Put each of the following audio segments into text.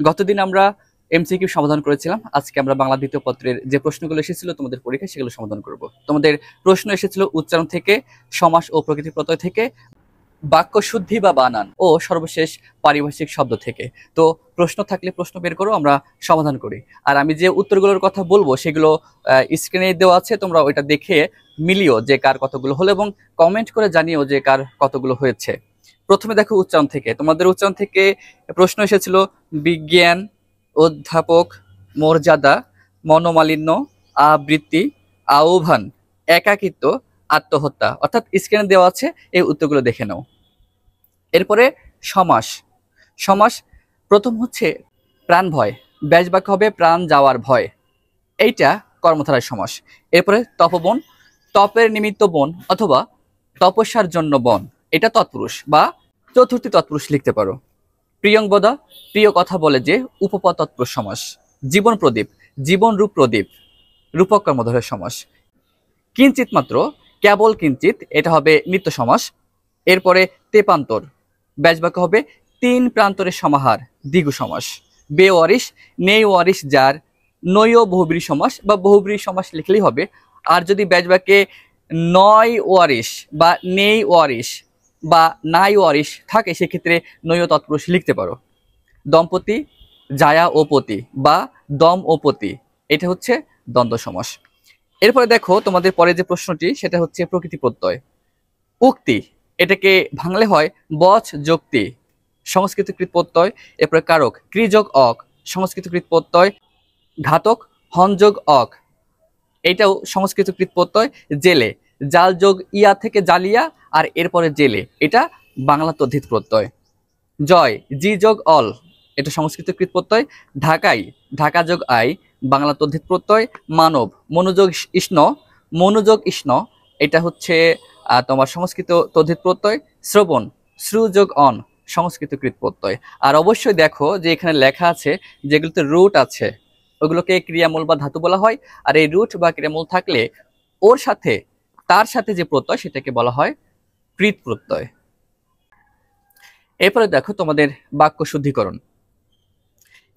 গতদিন আমরা এমসিকিউ সমাধান করেছিলাম। আজকে আমরা বাংলা দ্বিতীয় পত্রের যে প্রশ্নগুলো এসেছিল তোমাদের পরীক্ষায় সেগুলো সমাধান করব। তোমাদের প্রশ্ন এসেছিল উচ্চারণ থেকে, সমাস ও প্রকৃতি প্রত্যয় থেকে, বাক্য শুদ্ধি বা বানান ও সর্বশেষ পারিভাষিক শব্দ থেকে। তো প্রশ্ন থাকলে প্রশ্ন বের করো, আমরা সমাধান করি। আর আমি যে উত্তরগুলোর কথা বলবো সেগুলো স্ক্রিনে দেওয়া আছে, তোমরা ওইটা দেখে মিলিও যে কার কতগুলো হলো এবং কমেন্ট করে জানিও যে কার কতগুলো হয়েছে। প্রথমে দেখো উচ্চারণ থেকে, তোমাদের উচ্চারণ থেকে প্রশ্ন এসেছিল বিজ্ঞান, অধ্যাপক, মর্যাদা, মনোমালিন্য, আবৃত্তি, আহ্বান, একাকিত্ব, আত্মহত্যা। অর্থাৎ স্ক্রিনে দেওয়া আছে, এই উত্তরগুলো দেখে নাও। এরপরে সমাস। সমাস প্রথম হচ্ছে প্রাণ ভয়, ব্যাস বাক্য হবে প্রাণ যাওয়ার ভয়, এইটা কর্মধারয় সমাস। এরপরে তপবন, তপের নিমিত্ত বন অথবা তপস্যার জন্য বন, এটা তৎপুরুষ বা চতুর্থী তৎপুরুষ লিখতে পারো। প্রিয়ংবদা, প্রিয় কথা বলে যে, উপপদ তৎপুরুষ সমাস। জীবন প্রদীপ, জীবন রূপ প্রদীপ, রূপক কর্মধারয় সমাস। কিঞ্চিত মাত্র, কেবল কিঞ্চিত, এটা হবে নিত্য সমাস। এরপরে তেপান্তর, ব্যাসবাক্য হবে তিন প্রান্তরের সমাহার, দ্বিগু সমাস। বেওয়ারিশ, নেই ওয়ারিশ যার, নৈয় বহুব্রী সমাস বা বহুব্রী সমাস লিখলেই হবে। আর যদি ব্যাসবাক্যে নয় ওয়ারিশ বা নেই ওয়ারিশ বা নাই ওয়ারিশ থাকে সেক্ষেত্রে নৈয় তৎপুরুষ লিখতে পারো। দম্পতি, জায়া ও পতি বা দম ও পতি, এটা হচ্ছে দ্বন্দ্ব সমাস। এরপরে দেখো তোমাদের পরে যে প্রশ্নটি সেটা হচ্ছে প্রকৃতি প্রত্যয়। উক্তি, এটাকে ভাঙলে হয় বচ যুক্তি, সংস্কৃতকৃত প্রত্যয়। এরপরে কারক, ক্রিযোগ অক, সংস্কৃতকৃত প্রত্যয়। ঘাতক, হনযোগ অক, এইটাও সংস্কৃতকৃত প্রত্যয়। জেলে, জাল যোগ ইয়া থেকে জালিয়া আর এরপরে জেলে, এটা বাংলা তদ্ধিত প্রত্যয়। জয়, জি যোগ অল, এটা সংস্কৃতকৃত প্রত্যয়। ঢাকাই, ঢাকা যোগ আই, বাংলা তদ্ধিত প্রত্যয়। মানব, মনোযোগ ইষ্ণ, মনোযোগ ইষ্ণ, এটা হচ্ছে তোমার সংস্কৃত তদ্ধিত প্রত্যয়। শ্রবণ, শ্রু যোগ অন, সংস্কৃতকৃত প্রত্যয়। আর অবশ্যই দেখো যে এখানে লেখা আছে যেগুলোতে রুট আছে ওগুলোকে ক্রিয়ামূল বা ধাতু বলা হয়। আর এই রুট বা ক্রিয়ামূল থাকলে ওর সাথে তার সাথে যে প্রত্যয় সেটাকে বলা হয় কৃত প্রত্যয়। এরপরে দেখো তোমাদের বাক্য শুদ্ধিকরণ।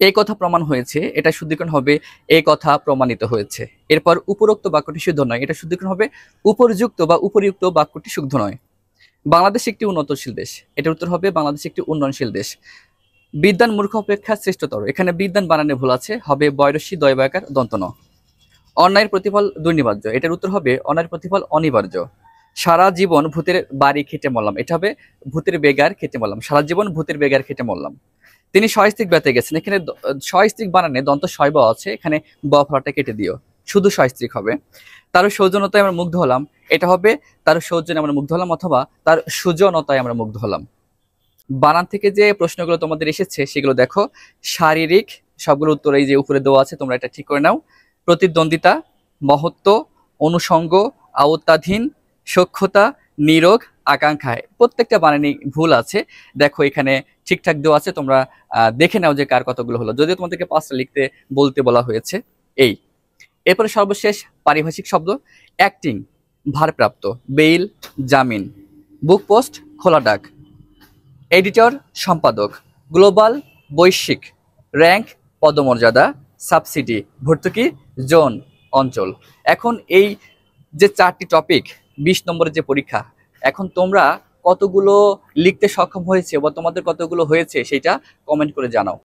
এই কথা প্রমাণ হয়েছে, এটা শুদ্ধিকরণ হবে এই কথা প্রমাণিত হয়েছে। এরপর উপরোক্ত বাক্যটি শুদ্ধ নয়, এটা শুদ্ধিকরণ হবে উপরযুক্ত বা উপরিউক্ত বাক্যটি শুদ্ধ নয়। বাংলাদেশ একটি উন্নতশীল দেশ, এটার উত্তর হবে বাংলাদেশ একটি উন্নয়নশীল দেশ। বিদ্যান মূর্খ অপেক্ষা শ্রেষ্ঠতর, এখানে বিদ্যান বানানে ভুল আছে, হবে বয়রসী দয়বাকার দন্ত ন। অন্যায়ের প্রতিফল দুর্নিবার্য, এটার উত্তর হবে অন্যায়ের প্রতিফল অনিবার্য। সারা জীবন ভূতের বাড়ি খেটে মরলাম, এটা হবে ভূতের বেগার খেটে মরলাম, সারা জীবন ভূতের বেগার খেটে মরলাম। তিনি সস্ত্রীক বেতে গেছেন, এখানে সস্ত্রীক বানানে দন্ত শয় ব আছে, এখানে ব ফলাটা কেটে দিও, শুধু সস্ত্রীক হবে। তার সৌজন্যতায় আমরা মুগ্ধ হলাম, এটা হবে তার সৌজন্যে আমরা মুগ্ধ হলাম অথবা তার সুজনতায় আমরা মুগ্ধ হলাম। বানান থেকে যে প্রশ্নগুলো তোমাদের এসেছে সেগুলো দেখো। শারীরিক, সবগুলো উত্তর এই যে উপরে দেওয়া আছে, তোমরা এটা ঠিক করে নাও। প্রতিদ্বন্দ্বিতা, মহত্ব, অনুষঙ্গ, আওত্তাধীন, সখ্যতা, নিরোগ, আকাঙ্ক্ষায়, প্রত্যেকটা বানানি ভুল আছে। দেখো এখানে ঠিকঠাক দেওয়া আছে, তোমরা দেখে নাও যে কার কতগুলো হলো, যদিও তোমাদেরকে 5টা লিখতে বলতে বলা হয়েছে। এই এরপরে সর্বশেষ পারিভাষিক শব্দ। অ্যাক্টিং, ভারপ্রাপ্ত, বেইল, জামিন, বুক পোস্ট, খোলা ডাক, এডিটর, সম্পাদক, গ্লোবাল, বৈশ্বিক, র্যাঙ্ক, পদমর্যাদা, সাবসিডি, ভর্তুকি, জোন, অঞ্চল। এখন এই যে 4টি টপিক 20 নম্বরের যে পরীক্ষা, এখন তোমরা কতগুলো লিখতে সক্ষম হয়েছে বা তোমাদের কতগুলো হয়েছে সেটা কমেন্ট করে জানাও।